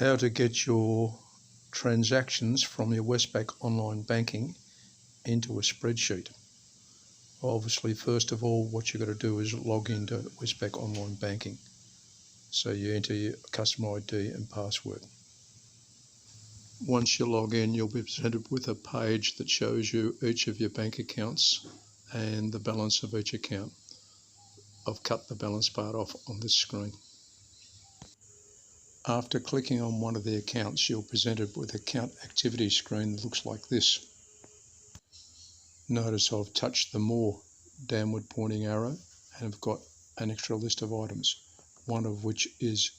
How to get your transactions from your Westpac Online Banking into a spreadsheet. Obviously, first of all, what you've got to do is log into Westpac Online Banking. So you enter your customer ID and password. Once you log in, you'll be presented with a page that shows you each of your bank accounts and the balance of each account. I've cut the balance part off on this screen. After clicking on one of the accounts, you're presented with an account activity screen that looks like this. Notice I've touched the More downward pointing arrow and I've got an extra list of items, one of which is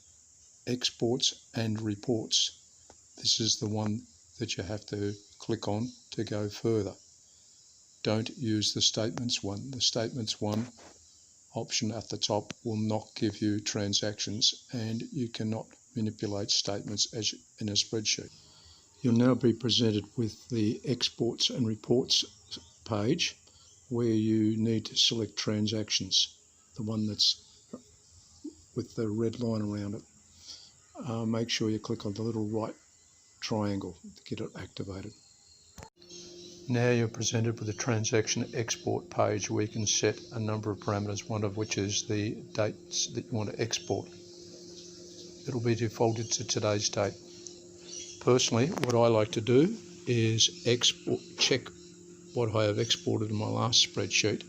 Exports and Reports. This is the one that you have to click on to go further. Don't use the Statements one. The Statements one option at the top will not give you transactions, and you cannot manipulate statements as in a spreadsheet. You'll now be presented with the Exports and Reports page where you need to select transactions, the one that's with the red line around it. Make sure you click on the little right triangle to get it activated. Now you're presented with a transaction export page where you can set a number of parameters, one of which is the dates that you want to export. It'll be defaulted to today's date. Personally, what I like to do is check what I have exported in my last spreadsheet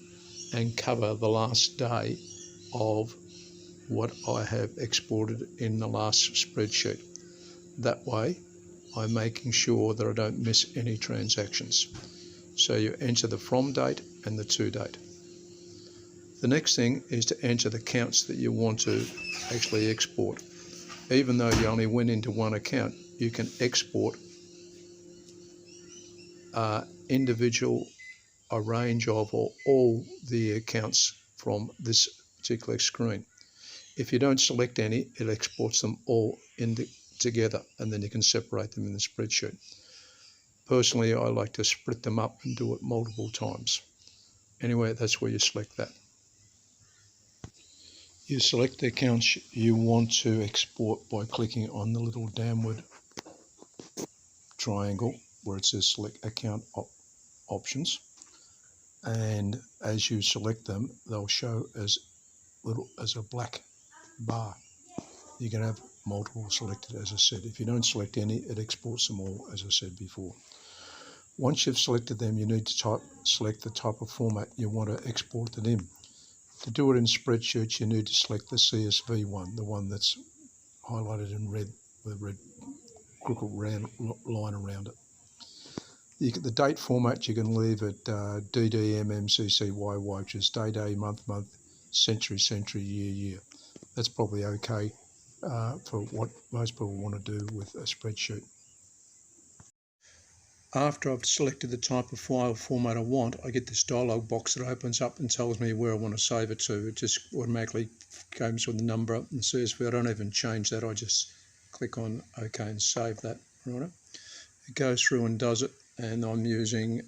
and cover the last day of what I have exported in the last spreadsheet. That way, I'm making sure that I don't miss any transactions. So you enter the from date and the to date. The next thing is to enter the accounts that you want to actually export. Even though you only went into one account, you can export a range of or all the accounts from this particular screen. If you don't select any, it exports them all together, and then you can separate them in the spreadsheet. Personally, I like to split them up and do it multiple times. Anyway, that's where you select that. You select the accounts you want to export by clicking on the little downward triangle where it says select account options, and as you select them, they'll show as a black bar. You can have multiple selected, as I said. If you don't select any, it exports them all, as I said before. Once you've selected them, you need to select the type of format you want to export it in. To do it in spreadsheets, you need to select the CSV one, the one that's highlighted in red with a red crooked round line around it. The date format you can leave at DDMMCCYY, which is day, month, century, year. That's probably okay for what most people want to do with a spreadsheet. After I've selected the type of file format I want, I get this dialog box that opens up and tells me where I want to save it to. It just automatically comes with the number and CSV. I don't even change that. I just click on OK and save that. Right? It goes through and does it, and I'm using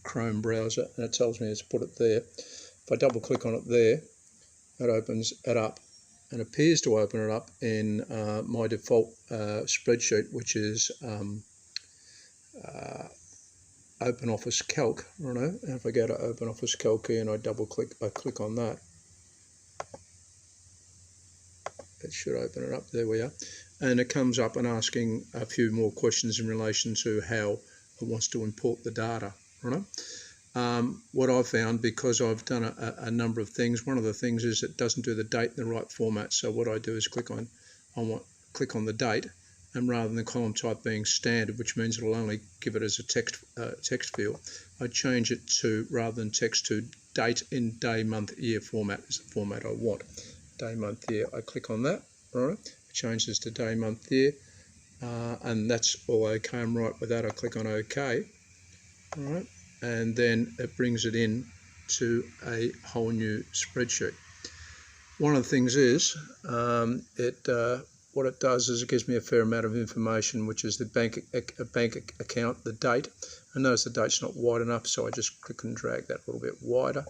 Chrome browser, and it tells me to put it there. If I double click on it there, it opens it up and appears to open it up in my default spreadsheet, which is Open Office Calc. Right? And if I go to Open Office Calc here and I click on that, it should open it up. There we are. And it comes up and asking a few more questions in relation to how it wants to import the data. Right? What I've found, because I've done a number of things, one of the things is it doesn't do the date in the right format. So what I do is click on the date, and rather than the column type being standard, which means it'll only give it as a text field, I change it to, rather than text, to date in day, month, year format is the format I want. Day, month, year. I click on that. Right? It changes to day, month, year, and that's all okay. I'm right with that. I click on OK. All right. And then it brings it in to a whole new spreadsheet. One of the things is, what it does is it gives me a fair amount of information, which is the bank account, the date. I notice the date's not wide enough, so I just click and drag that a little bit wider.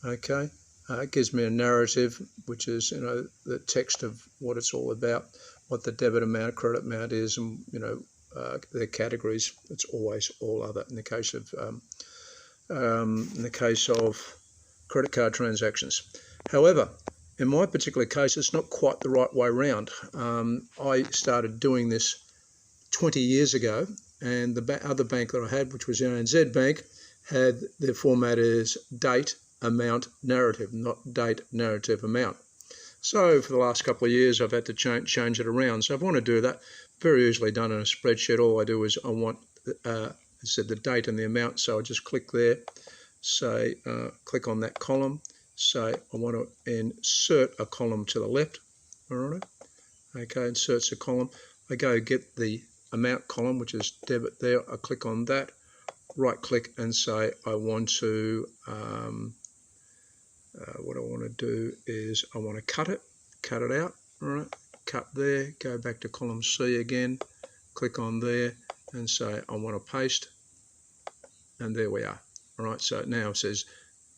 Okay, It gives me a narrative, which is, you know, the text of what it's all about, what the debit amount, credit amount is, and, you know, their categories. It's always all other in the case of credit card transactions. However, in my particular case, it's not quite the right way round. I started doing this 20 years ago, and the other bank that I had, which was ANZ Bank, had their format as date, amount, narrative, not date, narrative, amount. So for the last couple of years, I've had to change it around. So if I want to do that, very easily done in a spreadsheet. All I do is I want the date and the amount. So I just click there, say, click on that column, say I want to insert a column to the left. All right. Okay, inserts a column. I go get the amount column, which is debit there. I click on that, right click and say I want to, what I want to do is I want to cut it out, all right, cut there, go back to column C again, click on there and say I want to paste, and there we are. All right, so now it says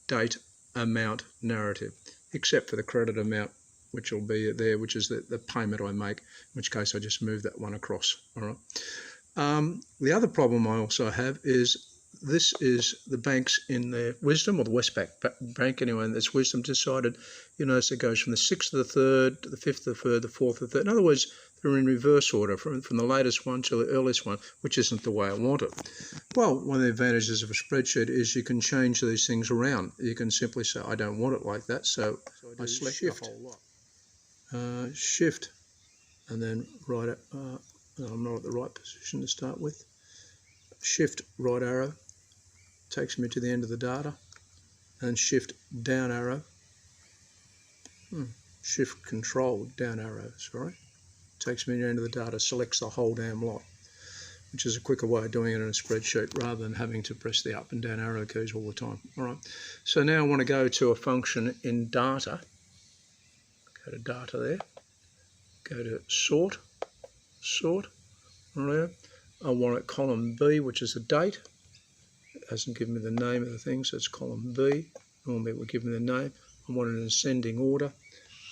date, amount, narrative, except for the credit amount, which will be there, which is the payment I make, in which case I just move that one across. All right. The other problem I also have is this is the banks in their wisdom, or the Westpac Bank anyway, in its wisdom decided, you know, so it goes from the 6th to the 3rd, to the 5th to the 3rd, the 4th to the 3rd. In other words, they're in reverse order from the latest one to the earliest one, which isn't the way I want it. Well, one of the advantages of a spreadsheet is you can change these things around. You can simply say, I don't want it like that, so I select Shift. The whole lot. Shift, and then right at, I'm not at the right position to start with. Shift right arrow takes me to the end of the data, and Shift down arrow, Shift Control down arrow, sorry, takes me to the end of the data, selects the whole damn lot, which is a quicker way of doing it in a spreadsheet rather than having to press the up and down arrow keys all the time. All right, so now I want to go to a function in data. Go to data there, go to sort, right. I want it column B, which is the date. It hasn't given me the name of the thing, so it's column B. Normally it would give me the name. I want it in ascending order.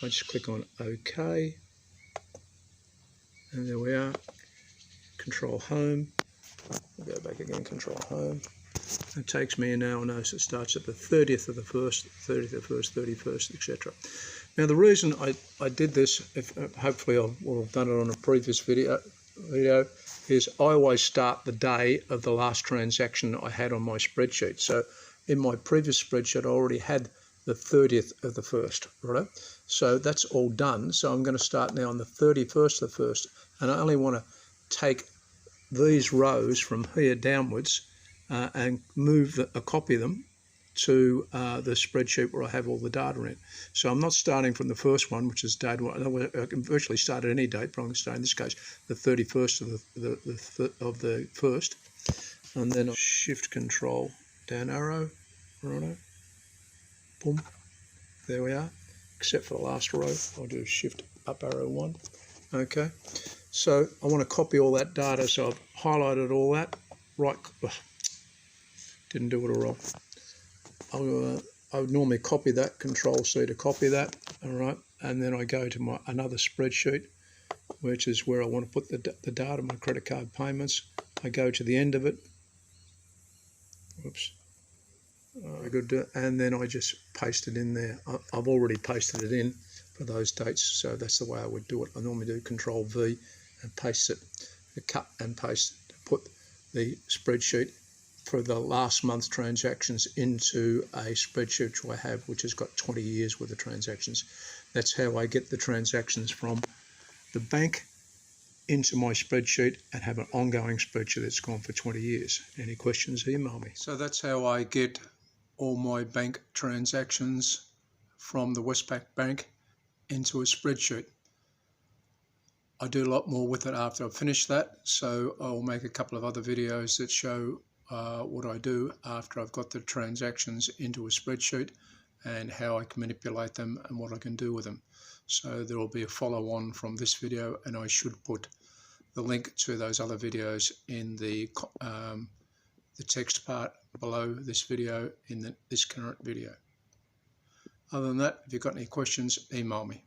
I just click on OK, and there we are. Control Home. I'll go back again, Control Home. It takes me, and now I notice it starts at the 30th of the 1st, 30th of the 1st, 31st, etc. Now the reason I did this, hopefully I will have done it on a previous video, is I always start the day of the last transaction I had on my spreadsheet. So in my previous spreadsheet, I already had the 30th of the 1st, right? So that's all done. So I'm going to start now on the 31st of the 1st, and I only want to take these rows from here downwards and copy them to the spreadsheet where I have all the data in. So I'm not starting from the first one, which is date one. I can virtually start at any date, but I'm going to start in this case the 31st of the 1st, and then I'll Shift Control down arrow, right? Boom, there we are. Except for the last row, I'll do Shift up arrow 1. Okay, so I want to copy all that data, so I've highlighted all that. Right, didn't do it all wrong. I would normally copy that, Control C to copy that, all right, and then I go to another spreadsheet, which is where I want to put the data, my credit card payments. I go to the end of it, whoops, good, and then I just paste it in there. I've already pasted it in for those dates, so that's the way I would do it. I normally do Control V and paste it, cut and paste to put the spreadsheet for the last month's transactions into a spreadsheet which I have, which has got 20 years worth of transactions. That's how I get the transactions from the bank into my spreadsheet and have an ongoing spreadsheet that's gone for 20 years. Any questions, email me. So that's how I get all my bank transactions from the Westpac Bank into a spreadsheet. I do a lot more with it after I've finished that, so I'll make a couple of other videos that show what I do after I've got the transactions into a spreadsheet and how I can manipulate them and what I can do with them. So there will be a follow-on from this video, and I should put the link to those other videos in the text part below this video in this current video. Other than that, if you've got any questions, email me.